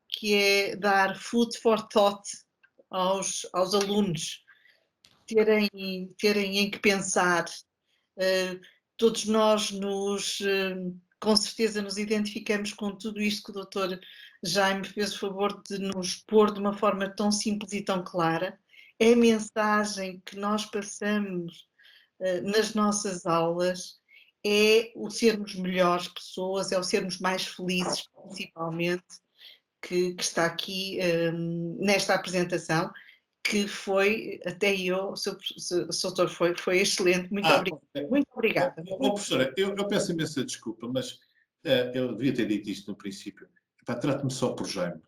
que é dar food for thought aos alunos, terem em que pensar. Todos nós com certeza nos identificamos com tudo isto que o doutor Jaime fez o favor de nos pôr de uma forma tão simples e tão clara. É a mensagem que nós passamos nas nossas aulas, é o sermos melhores pessoas, é o sermos mais felizes, principalmente, que está aqui nesta apresentação, que foi, até eu, Sr. Doutor, foi excelente, muito obrigada. Okay. Muito obrigada. Professora, eu peço imensa desculpa, mas eu devia ter dito isto no princípio. Trate-me só por Jaime.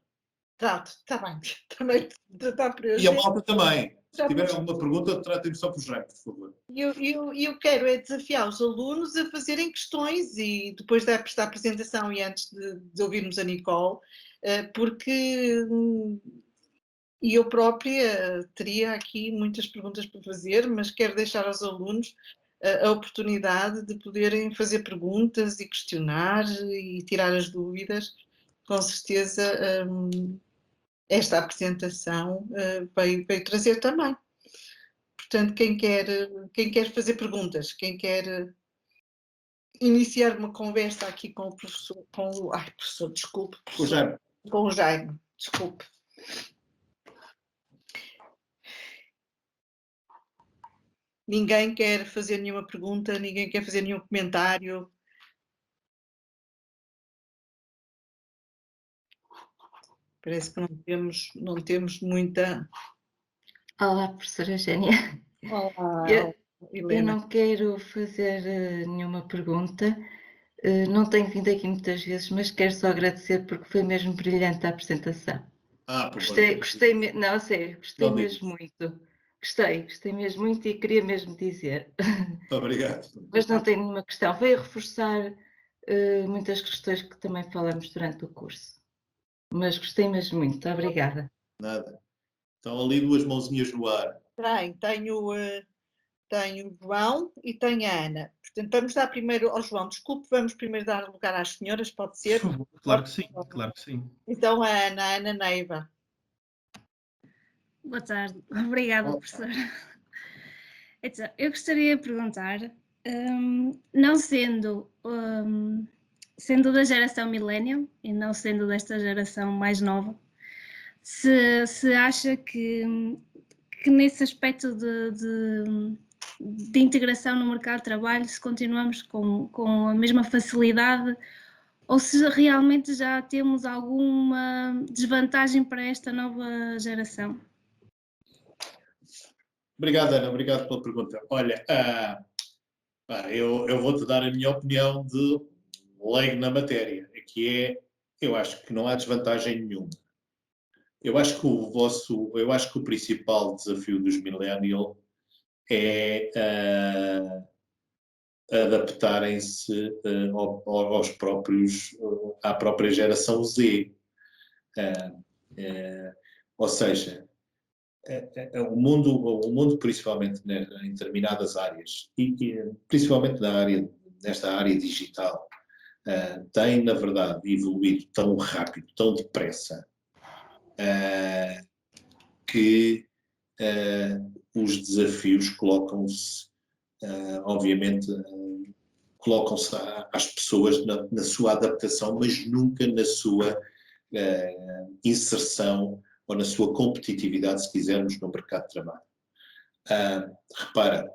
Trato, está bem. Também tratar por eu. E a malta também. Se tiver alguma pergunta, tratem-me só por Jaime, por favor. Eu quero desafiar os alunos a fazerem questões e depois desta apresentação e antes de ouvirmos a Nicole, porque eu própria teria aqui muitas perguntas para fazer, mas quero deixar aos alunos a oportunidade de poderem fazer perguntas e questionar e tirar as dúvidas. Com certeza esta apresentação veio trazer também. Portanto, quem quer fazer perguntas, quem quer iniciar uma conversa aqui com o professor, desculpe. Com o Jaime, desculpe. Ninguém quer fazer nenhuma pergunta, ninguém quer fazer nenhum comentário. Parece que não temos muita... Olá, professora Eugénia. Olá, Eu Helena. não quero fazer nenhuma pergunta, não tenho vindo aqui muitas vezes, mas quero só agradecer porque foi mesmo brilhante a apresentação. Gostei mesmo muito. Gostei mesmo muito e queria mesmo dizer. Muito obrigado. Mas não tenho nenhuma questão. Veio reforçar muitas questões que também falamos durante o curso. Mas gostei mesmo muito. Obrigada. Nada. Estão ali duas mãozinhas no ar. Tenho o João e tenho a Ana. Portanto, vamos dar primeiro ao João. Desculpe, vamos primeiro dar lugar às senhoras, pode ser? Por favor, claro que sim, claro que sim. Então, a Ana Neiva. Boa tarde, obrigada, professora. Então, eu gostaria de perguntar, não sendo da geração millennial e não sendo desta geração mais nova, se acha que nesse aspecto de integração no mercado de trabalho, se continuamos com a mesma facilidade ou se realmente já temos alguma desvantagem para esta nova geração? Obrigado, Ana. Obrigado pela pergunta. Olha, eu vou-te dar a minha opinião de leigo na matéria, que eu acho que não há desvantagem nenhuma. Eu acho que o principal desafio dos millennials é adaptarem-se à própria geração Z. Ou seja, o mundo principalmente em determinadas áreas, e principalmente nesta área digital, tem, na verdade, evoluído tão rápido, tão depressa, que os desafios colocam-se, obviamente, colocam-se às pessoas na sua adaptação, mas nunca na sua inserção ou na sua competitividade, se quisermos, no mercado de trabalho. Repara,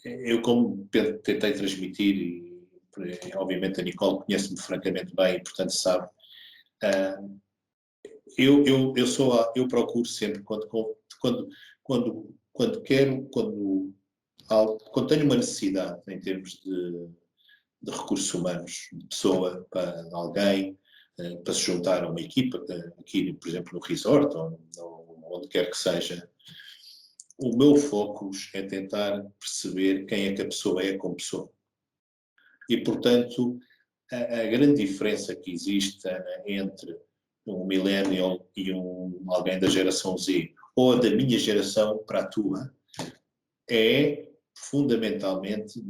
eu como tentei transmitir, e obviamente a Nicole conhece-me francamente bem e portanto sabe, eu procuro sempre, quando tenho uma necessidade em termos de recursos humanos, de pessoa, de alguém, para se juntar a uma equipa, aqui, por exemplo, no resort, ou onde quer que seja, o meu foco é tentar perceber quem é que a pessoa é como pessoa. E, portanto, a grande diferença que existe entre um millennial e alguém da geração Z, ou da minha geração para a tua, é fundamentalmente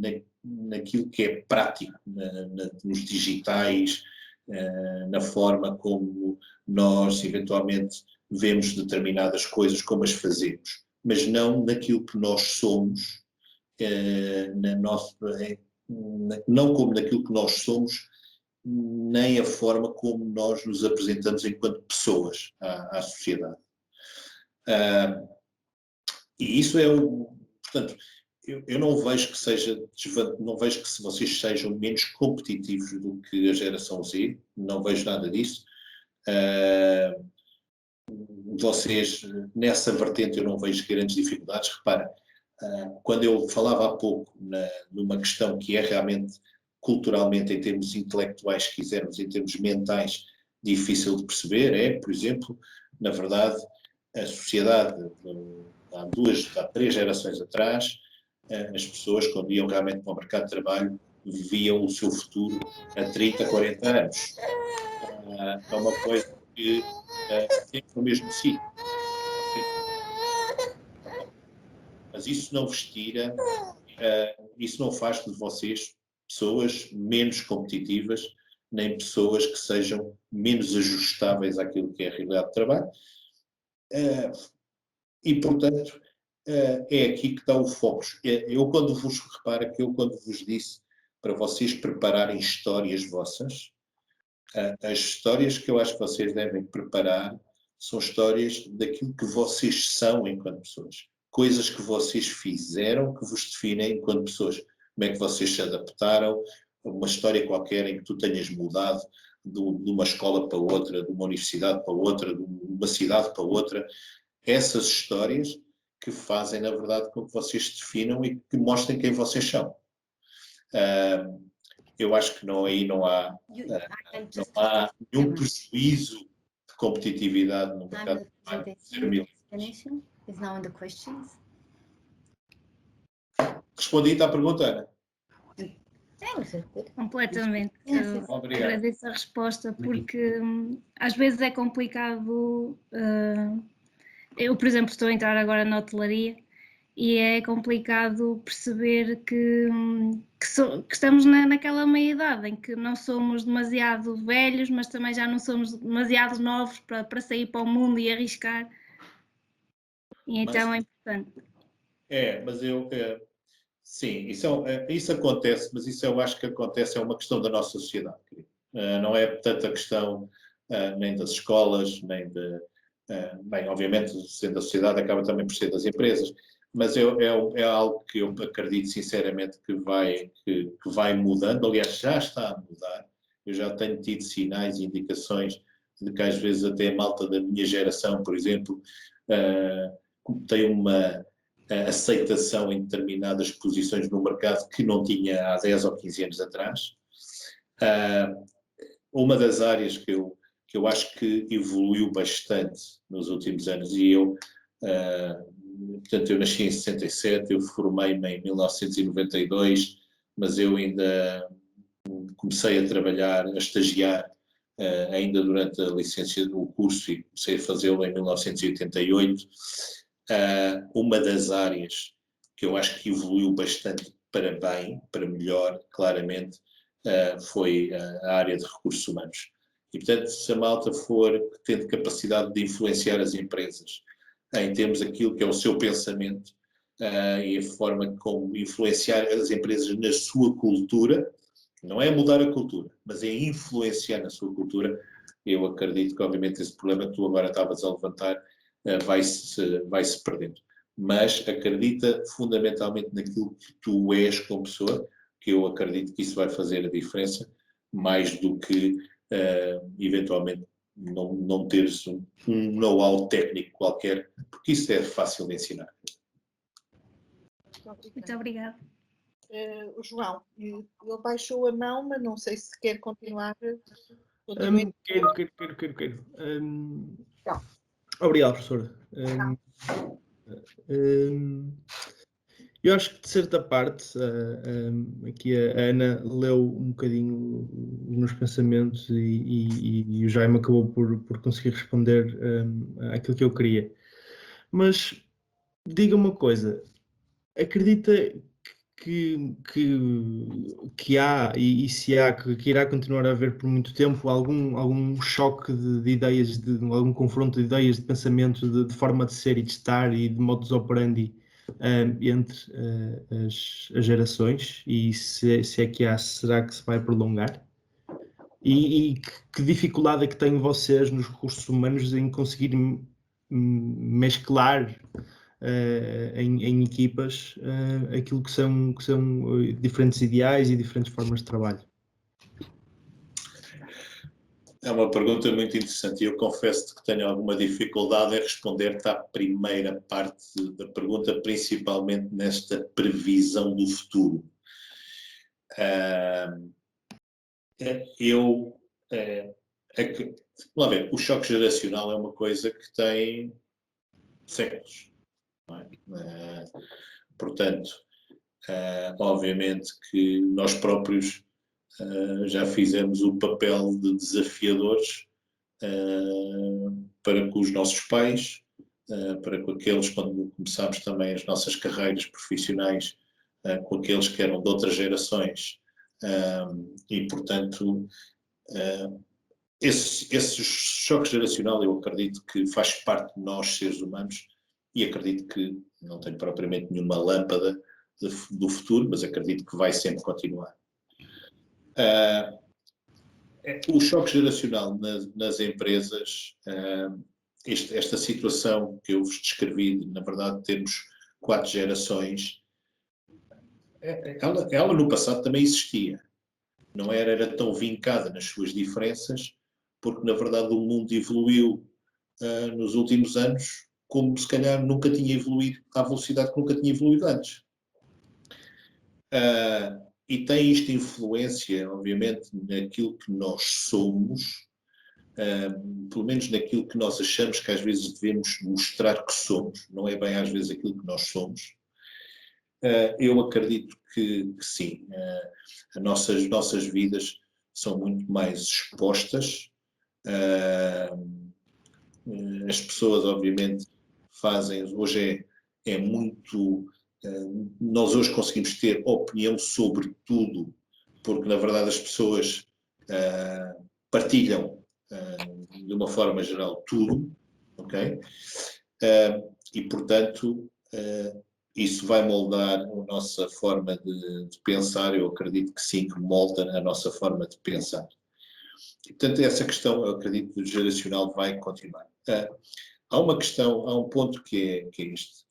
naquilo que é prático, nos digitais, na forma como nós eventualmente vemos determinadas coisas, como as fazemos, mas não naquilo que nós somos, não como naquilo que nós somos, nem a forma como nós nos apresentamos enquanto pessoas à sociedade. E isso portanto, eu não vejo não vejo que vocês sejam menos competitivos do que a geração Z, não vejo nada disso. Vocês, nessa vertente, eu não vejo grandes dificuldades. Repara, quando eu falava há pouco numa questão que é realmente, culturalmente, em termos intelectuais, se quisermos, em termos mentais, difícil de perceber, por exemplo, na verdade, a sociedade, há 3 gerações atrás, as pessoas, quando iam realmente para o mercado de trabalho, viam o seu futuro a 30, 40 anos. É uma coisa que sempre no mesmo sítio. Mas isso não vos tira, isso não faz de vocês pessoas menos competitivas, nem pessoas que sejam menos ajustáveis àquilo que é a realidade de trabalho. E, portanto, é aqui que está o foco. Quando vos disse para vocês prepararem histórias vossas, as histórias que eu acho que vocês devem preparar são histórias daquilo que vocês são enquanto pessoas. Coisas que vocês fizeram que vos definem enquanto pessoas. Como é que vocês se adaptaram, uma história qualquer em que tu tenhas mudado de uma escola para outra, de uma universidade para outra, de uma cidade para outra. Essas histórias que fazem, na verdade, com que vocês definam e que mostrem quem vocês são. Eu acho que não há nenhum prejuízo de competitividade no mercado de trabalho. Respondi-te à pergunta, Ana? Completamente. Obrigado. Agradeço a resposta, porque às vezes é complicado. Eu, por exemplo, estou a entrar agora na hotelaria e é complicado perceber que estamos naquela meia-idade em que não somos demasiado velhos, mas também já não somos demasiado novos para sair para o mundo e arriscar. E então é importante. Mas sim, isso acontece, mas isso eu acho que acontece, é uma questão da nossa sociedade. Não é tanto a questão nem das escolas, nem de... bem, obviamente, sendo a sociedade, acaba também por ser das empresas, mas é algo que eu acredito sinceramente que vai mudando. Aliás, já está a mudar. Eu já tenho tido sinais e indicações de que às vezes até a malta da minha geração, por exemplo, tem uma aceitação em determinadas posições no mercado que não tinha há 10 ou 15 anos atrás. Uma das áreas que eu acho que evoluiu bastante nos últimos anos, e portanto, eu nasci em 67, eu formei-me em 1992, mas eu ainda comecei a trabalhar, a estagiar, ainda durante a licença do curso, e comecei a fazê-lo em 1988. Uma das áreas que eu acho que evoluiu bastante para bem, para melhor, claramente, foi a área de recursos humanos. E, portanto, se a malta for tendo capacidade de influenciar as empresas em termos daquilo que é o seu pensamento e a forma como influenciar as empresas na sua cultura, não é mudar a cultura, mas é influenciar na sua cultura, eu acredito que, obviamente, esse problema que tu agora estavas a levantar vai-se perdendo. Mas acredita fundamentalmente naquilo que tu és como pessoa, que eu acredito que isso vai fazer a diferença, mais do que, eventualmente, não teres um know-how técnico qualquer, porque isso é fácil de ensinar. Muito obrigada. O João, ele baixou a mão, mas não sei se quer continuar. Quero. Obrigado, professora. Eu acho que, de certa parte, aqui a Ana leu um bocadinho os meus pensamentos e o Jaime acabou por conseguir responder àquilo que eu queria. Mas, diga uma coisa, acredita que há, e se há, que irá continuar a haver por muito tempo, algum choque de ideias, algum confronto de ideias, de pensamento, de forma de ser e de estar e de modus operandi entre as gerações, e se é que há, será que se vai prolongar? E que dificuldade é que têm vocês nos recursos humanos em conseguir mesclar em equipas aquilo que são diferentes ideais e diferentes formas de trabalho? É uma pergunta muito interessante e eu confesso que tenho alguma dificuldade em responder-te à primeira parte da pergunta, principalmente nesta previsão do futuro. Vamos ver, o choque geracional é uma coisa que tem séculos. Não é? Portanto, obviamente que nós próprios já fizemos o papel de desafiadores para com os nossos pais, para com aqueles, quando começámos também as nossas carreiras profissionais, com aqueles que eram de outras gerações, e portanto esse choque geracional eu acredito que faz parte de nós, seres humanos, e acredito que não tenho propriamente nenhuma lâmpada do futuro, mas acredito que vai sempre continuar. O choque geracional nas empresas, esta situação que eu vos descrevi, na verdade, temos 4 gerações, ela no passado também existia. Não era tão vincada nas suas diferenças, porque na verdade o mundo evoluiu nos últimos anos como se calhar nunca tinha evoluído à velocidade que nunca tinha evoluído antes. E tem isto influência, obviamente, naquilo que nós somos, pelo menos naquilo que nós achamos que às vezes devemos mostrar que somos, não é bem às vezes aquilo que nós somos. Eu acredito que sim, as nossas vidas são muito mais expostas, as pessoas obviamente fazem, hoje é muito, nós hoje conseguimos ter opinião sobre tudo, porque na verdade as pessoas partilham de uma forma geral tudo, ok? E portanto isso vai moldar a nossa forma de pensar, eu acredito que sim, que molda a nossa forma de pensar. E, portanto, essa questão, eu acredito que o geracional vai continuar. Há uma questão, há um ponto que é este,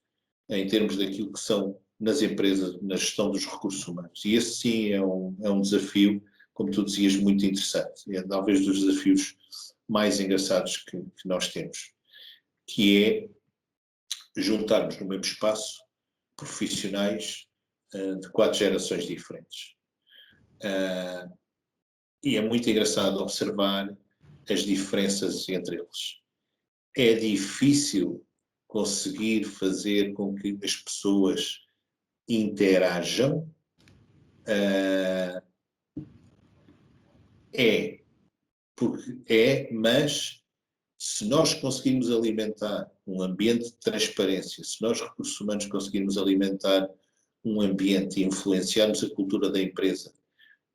em termos daquilo que são nas empresas, na gestão dos recursos humanos. E esse sim é um desafio, como tu dizias, muito interessante. É talvez dos desafios mais engraçados que nós temos, que é juntarmos no mesmo espaço profissionais de 4 gerações diferentes. E é muito engraçado observar as diferenças entre eles. É difícil conseguir fazer com que as pessoas interajam Mas se nós conseguirmos alimentar um ambiente de transparência, se nós, recursos humanos, conseguirmos alimentar um ambiente e influenciarmos a cultura da empresa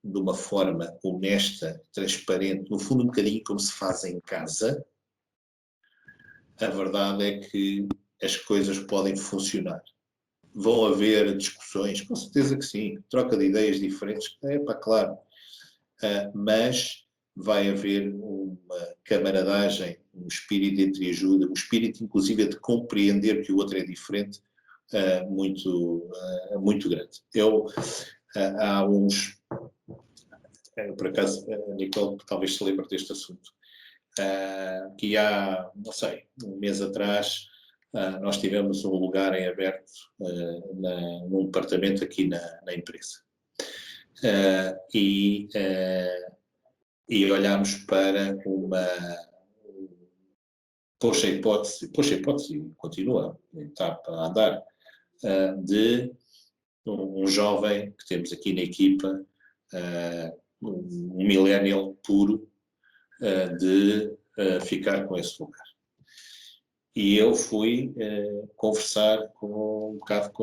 de uma forma honesta, transparente, no fundo um bocadinho como se faz em casa, a verdade é que as coisas podem funcionar. Vão haver discussões, com certeza que sim, troca de ideias diferentes, claro, mas vai haver uma camaradagem, um espírito de entreajuda, um espírito inclusive de compreender que o outro é diferente, muito grande. Há uns, por acaso, a Nicole talvez se lembre deste assunto, que há, não sei, um mês atrás, nós tivemos um lugar em aberto num departamento aqui na empresa. E olhámos para poxa hipótese, continua, está a andar, de um jovem que temos aqui na equipa, um millennial puro, de ficar com esse lugar. E eu fui conversar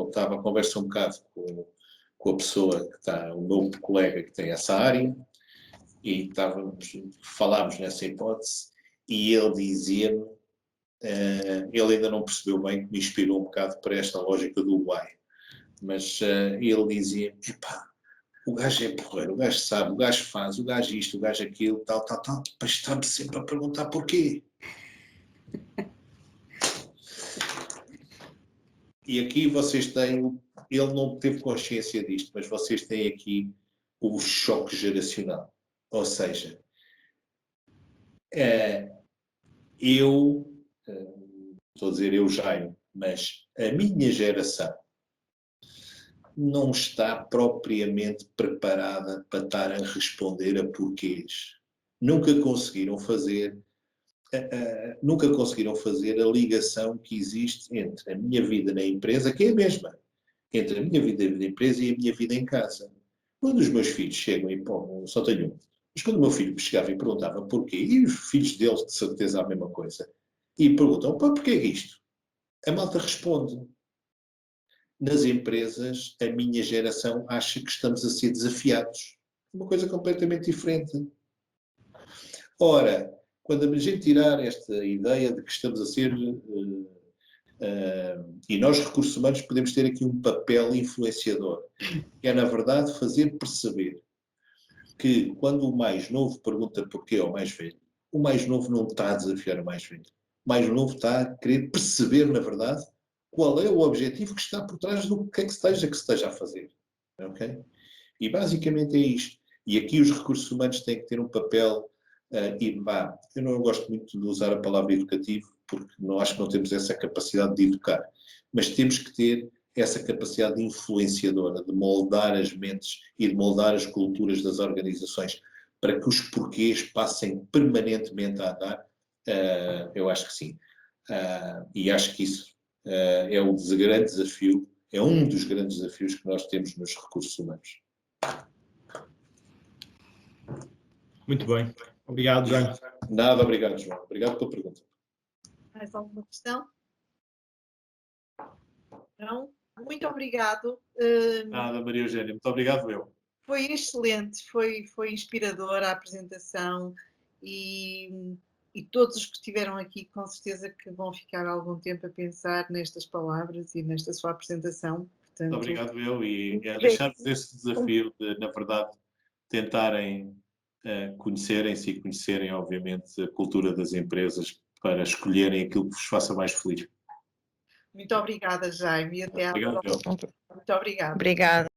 estava a conversar um bocado com a pessoa que está, o meu colega que tem essa área, e falámos nessa hipótese, e ele dizia-me, ele ainda não percebeu bem, que me inspirou um bocado para esta lógica do why, mas ele dizia, o gajo é porreiro, o gajo sabe, o gajo faz, o gajo isto, o gajo aquilo, tal, mas está-me sempre a perguntar porquê. E aqui vocês têm, ele não teve consciência disto, mas vocês têm aqui o choque geracional. Ou seja, estou a dizer eu, Jaime, mas a minha geração não está propriamente preparada para estar a responder a porquês. Nunca conseguiram fazer a ligação que existe entre a minha vida na empresa, que é a mesma, entre a minha vida na empresa e a minha vida em casa. Quando os meus filhos chegam e só tenho um, mas quando o meu filho chegava e perguntava porquê, e os filhos deles de certeza a mesma coisa, e perguntam, porquê isto? A malta responde. Nas empresas, a minha geração acha que estamos a ser desafiados. Uma coisa completamente diferente. Ora, quando a gente tirar esta ideia de que estamos a ser... e nós, recursos humanos, podemos ter aqui um papel influenciador, que é, na verdade, fazer perceber que quando o mais novo pergunta porquê ao mais velho, o mais novo não está a desafiar o mais velho. O mais novo está a querer perceber, na verdade, qual é o objetivo que está por trás do que é que se esteja a fazer. Okay? E basicamente é isto. E aqui os recursos humanos têm que ter um papel, eu não gosto muito de usar a palavra educativo, porque acho que não temos essa capacidade de educar, mas temos que ter essa capacidade influenciadora de moldar as mentes e de moldar as culturas das organizações para que os porquês passem permanentemente a andar. Eu acho que sim. E acho que isso é um grande desafio, é um dos grandes desafios que nós temos nos recursos humanos. Muito bem. Obrigado, Jaime. Nada, obrigado, João. Obrigado pela pergunta. Mais alguma questão? Não? Muito obrigado. Nada, Maria Eugénia. Muito obrigado, eu. Foi excelente, foi inspiradora a apresentação e todos os que estiveram aqui com certeza que vão ficar algum tempo a pensar nestas palavras e nesta sua apresentação. Portanto, muito obrigado, eu, e deixar-vos esse desafio de, na verdade, tentarem conhecerem-se e conhecerem, obviamente, a cultura das empresas para escolherem aquilo que vos faça mais feliz. Muito obrigada, Jaime, e até à próxima. Muito Muito obrigada. Obrigada.